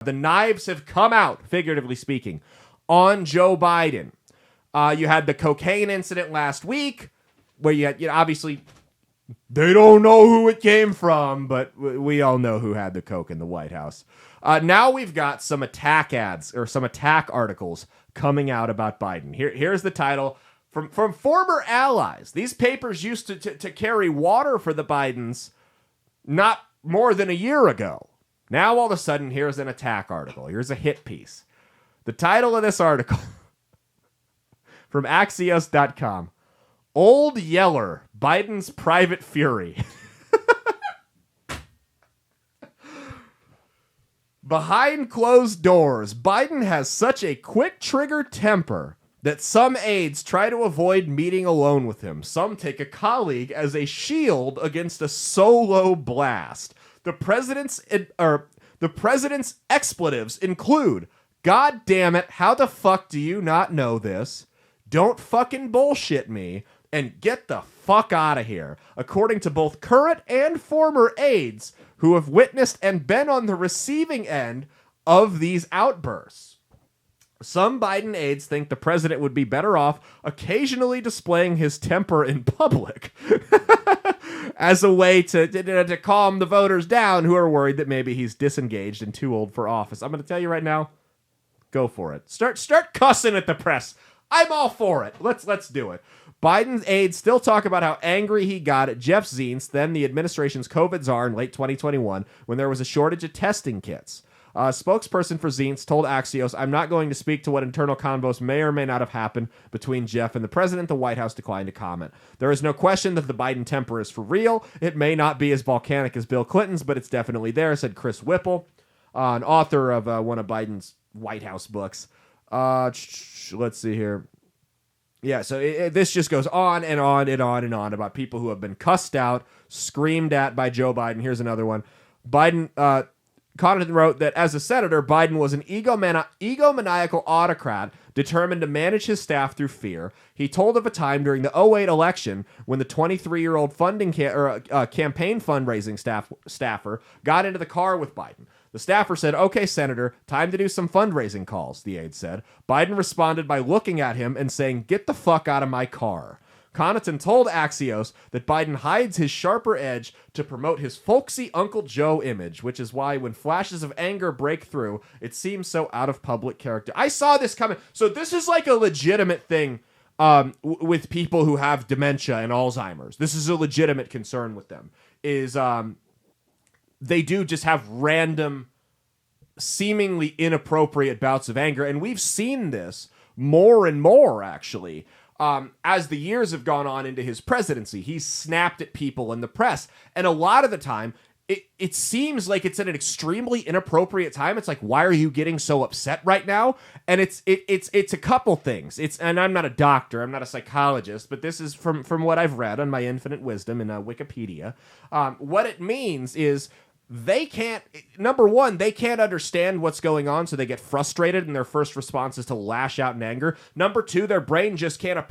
The knives have come out, figuratively speaking, on Joe Biden. You had the cocaine incident last week, where you had, obviously, they don't know who it came from, but we all know who had the coke in the White House. Now we've got some attack ads, or some attack articles coming out about Biden. Here's the title. From former allies. These papers used to carry water for the Bidens not more than a year ago. Now, all of a sudden, here's an attack article. Here's a hit piece. The title of this article from Axios.com, Old Yeller, Biden's Private Fury. Behind closed doors, Biden has such a quick-trigger temper that some aides try to avoid meeting alone with him. Some take a colleague as a shield against a solo blast. The president's expletives include, "God damn it, how the fuck do you not know this? Don't fucking bullshit me, and get the fuck out of here," according to both current and former aides who have witnessed and been on the receiving end of these outbursts. Some Biden aides think the president would be better off occasionally displaying his temper in public as a way to calm the voters down who are worried that maybe he's disengaged and too old for office. I'm going to tell you right now, go for it. Start cussing at the press. I'm all for it. Let's do it. Biden's aides still talk about how angry he got at Jeff Zients, then the administration's COVID czar in late 2021, when there was a shortage of testing kits. A spokesperson for Zients told Axios, "I'm not going to speak to what internal convos may or may not have happened between Jeff and the president." The White House declined to comment. There is no question that the Biden temper is for real. It may not be as volcanic as Bill Clinton's, but it's definitely there, said Chris Whipple, an author of one of Biden's White House books. Let's see here. Yeah, so this just goes on and on and on and on about people who have been cussed out, screamed at by Joe Biden. Here's another one. Connaughton wrote that as a senator, Biden was an egomaniacal autocrat determined to manage his staff through fear. He told of a time during the 2008 election when the 23-year-old campaign fundraising staffer got into the car with Biden. The staffer said, "Okay, Senator, time to do some fundraising calls," the aide said. Biden responded by looking at him and saying, "Get the fuck out of my car." Connaughton told Axios that Biden hides his sharper edge to promote his folksy Uncle Joe image, which is why when flashes of anger break through, it seems so out of public character. I saw this coming. So this is like a legitimate thing with people who have dementia and Alzheimer's. This is a legitimate concern with them, is they do just have random, seemingly inappropriate bouts of anger. And we've seen this more and more, actually. As the years have gone on into his presidency, he's snapped at people in the press. And a lot of the time, it seems like it's at an extremely inappropriate time. It's like, why are you getting so upset right now? And it's a couple things. And I'm not a doctor, I'm not a psychologist, but this is from what I've read on my infinite wisdom in Wikipedia. What it means is they can't understand what's going on, so they get frustrated, and their first response is to lash out in anger. Number two, their brain just can't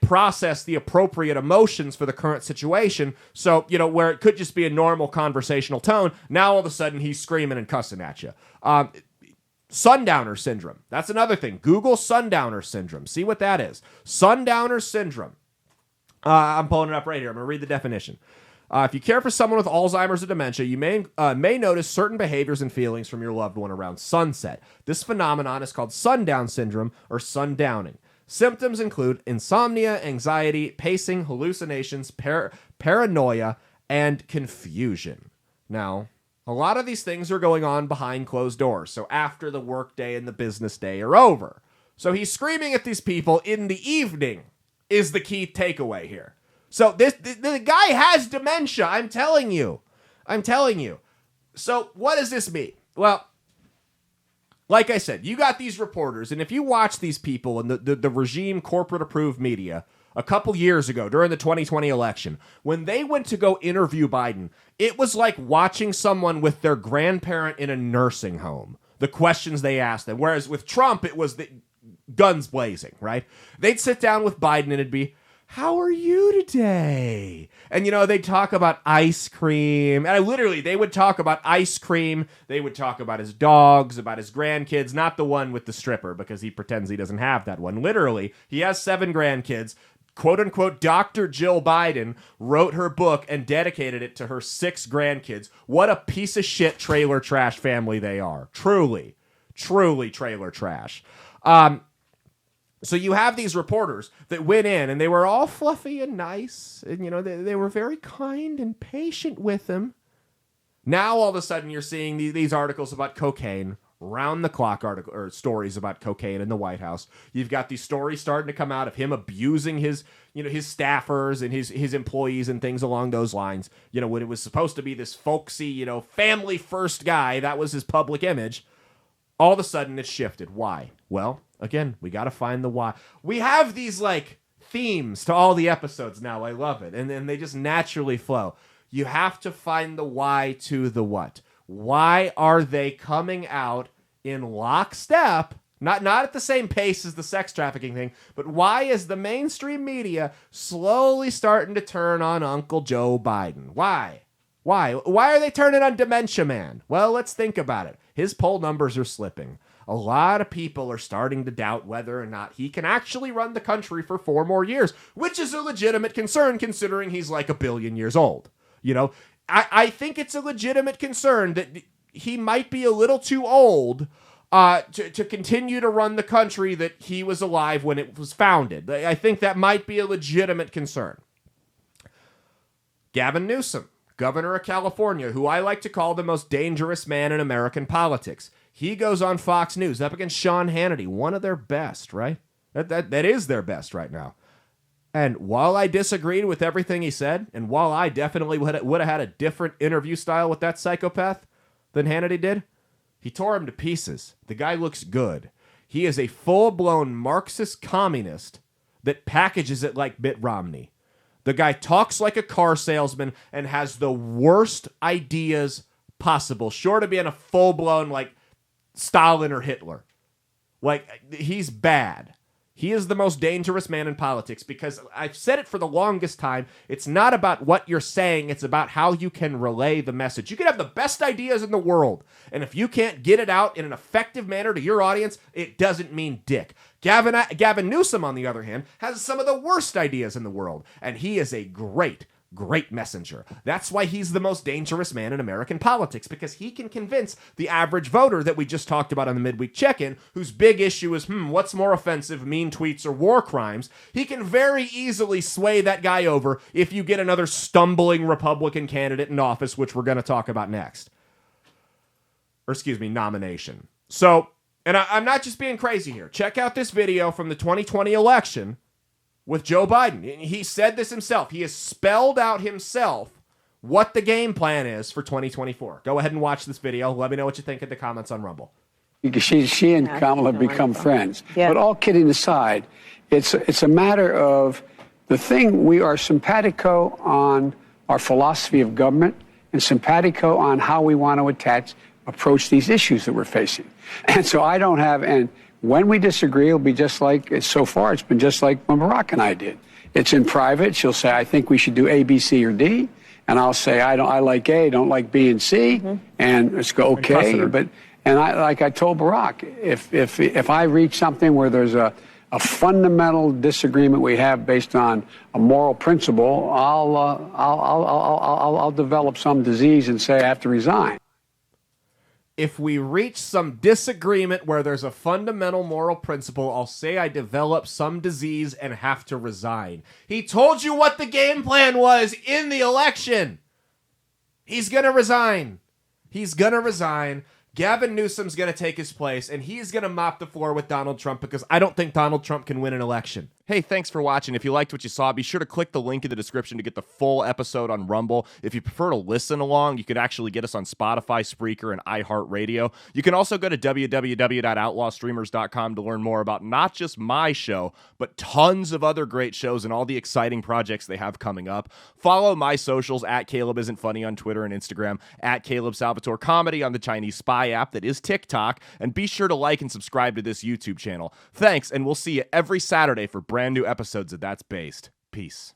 process the appropriate emotions for the current situation. So, where it could just be a normal conversational tone, now all of a sudden he's screaming and cussing at you. Sundowner syndrome. That's another thing. Google sundowner syndrome. See what that is. Sundowner syndrome. I'm pulling it up right here. I'm going to read the definition. If you care for someone with Alzheimer's or dementia, you may notice certain behaviors and feelings from your loved one around sunset. This phenomenon is called sundown syndrome or sundowning. Symptoms include insomnia, anxiety, pacing, hallucinations, paranoia, and confusion. Now, a lot of these things are going on behind closed doors, so after the workday and the business day are over. So he's screaming at these people in the evening is the key takeaway here. So the guy has dementia, I'm telling you. So what does this mean? Well, like I said, you got these reporters, and if you watch these people in the regime corporate-approved media a couple years ago during the 2020 election, when they went to go interview Biden, it was like watching someone with their grandparent in a nursing home. The questions they asked them. Whereas with Trump, it was the guns blazing, right? They'd sit down with Biden, and it'd be, how are you today? And, they talk about ice cream. And they would talk about ice cream. They would talk about his dogs, about his grandkids, not the one with the stripper, because he pretends he doesn't have that one. Literally, he has 7 grandkids. Quote unquote, Dr. Jill Biden wrote her book and dedicated it to her 6 grandkids. What a piece of shit trailer trash family they are. Truly trailer trash. So you have these reporters that went in and they were all fluffy and nice. And, they were very kind and patient with him. Now, all of a sudden, you're seeing these articles about cocaine, round-the-clock stories about cocaine in the White House. You've got these stories starting to come out of him abusing his staffers and his employees and things along those lines. When it was supposed to be this folksy, family-first guy, that was his public image. All of a sudden, it's shifted. Why? Well, again, we got to find the why. We have these, themes to all the episodes now. I love it. And then they just naturally flow. You have to find the why to the what. Why are they coming out in lockstep? Not at the same pace as the sex trafficking thing, but why is the mainstream media slowly starting to turn on Uncle Joe Biden? Why? Why are they turning on Dementia Man? Well, let's think about it. His poll numbers are slipping. A lot of people are starting to doubt whether or not he can actually run the country for 4 more years, which is a legitimate concern considering he's like 1 billion years old. I think it's a legitimate concern that he might be a little too old to continue to run the country that he was alive when it was founded. I think that might be a legitimate concern. Gavin Newsom, governor of California, who I like to call the most dangerous man in American politics. He goes on Fox News up against Sean Hannity, one of their best, right? That is their best right now. And while I disagreed with everything he said, and while I definitely would have had a different interview style with that psychopath than Hannity did, he tore him to pieces. The guy looks good. He is a full-blown Marxist communist that packages it like Mitt Romney. The guy talks like a car salesman and has the worst ideas possible, short of being a full-blown, Stalin or Hitler. He's bad. He is the most dangerous man in politics because I've said it for the longest time. It's not about what you're saying. It's about how you can relay the message. You can have the best ideas in the world, and if you can't get it out in an effective manner to your audience, it doesn't mean dick. Gavin Newsom, on the other hand, has some of the worst ideas in the world, and he is a great messenger. That's why he's the most dangerous man in American politics, because he can convince the average voter that we just talked about on the midweek check-in, whose big issue is, what's more offensive, mean tweets or war crimes? He can very easily sway that guy over if you get another stumbling Republican candidate in office, which we're going to talk about next. Nomination. So, and I'm not just being crazy here. Check out this video from the 2020 election with Joe Biden. He said this himself. He has spelled out himself what the game plan is for 2024. Go ahead and watch this video. Let me know what you think in the comments on Rumble. She and Kamala have become friends. Yeah. But all kidding aside, it's a matter of the thing. We are simpatico on our philosophy of government and simpatico on how we want to approach these issues that we're facing. And so I don't have... When we disagree, it'll be just like, so far, it's been just like when Barack and I did. It's in private. She'll say, I think we should do A, B, C, or D. And I'll say, I like A, don't like B and C. Mm-hmm. And let's go, okay. I told Barack, if I reach something where there's a fundamental disagreement we have based on a moral principle, I'll develop some disease and say I have to resign. If we reach some disagreement where there's a fundamental moral principle, I'll say I develop some disease and have to resign. He told you what the game plan was in the election. He's going to resign. Gavin Newsom's going to take his place, and he's going to mop the floor with Donald Trump because I don't think Donald Trump can win an election. Hey, thanks for watching. If you liked what you saw, be sure to click the link in the description to get the full episode on Rumble. If you prefer to listen along, you could actually get us on Spotify, Spreaker, and iHeartRadio. You can also go to www.outlawstreamers.com to learn more about not just my show, but tons of other great shows and all the exciting projects they have coming up. Follow my socials at Caleb Isn't Funny on Twitter and Instagram, at Caleb Salvatore Comedy on the Chinese Spy app that is TikTok, and be sure to like and subscribe to this YouTube channel. Thanks, and we'll see you every Saturday for brand new episodes of That's Based. Peace.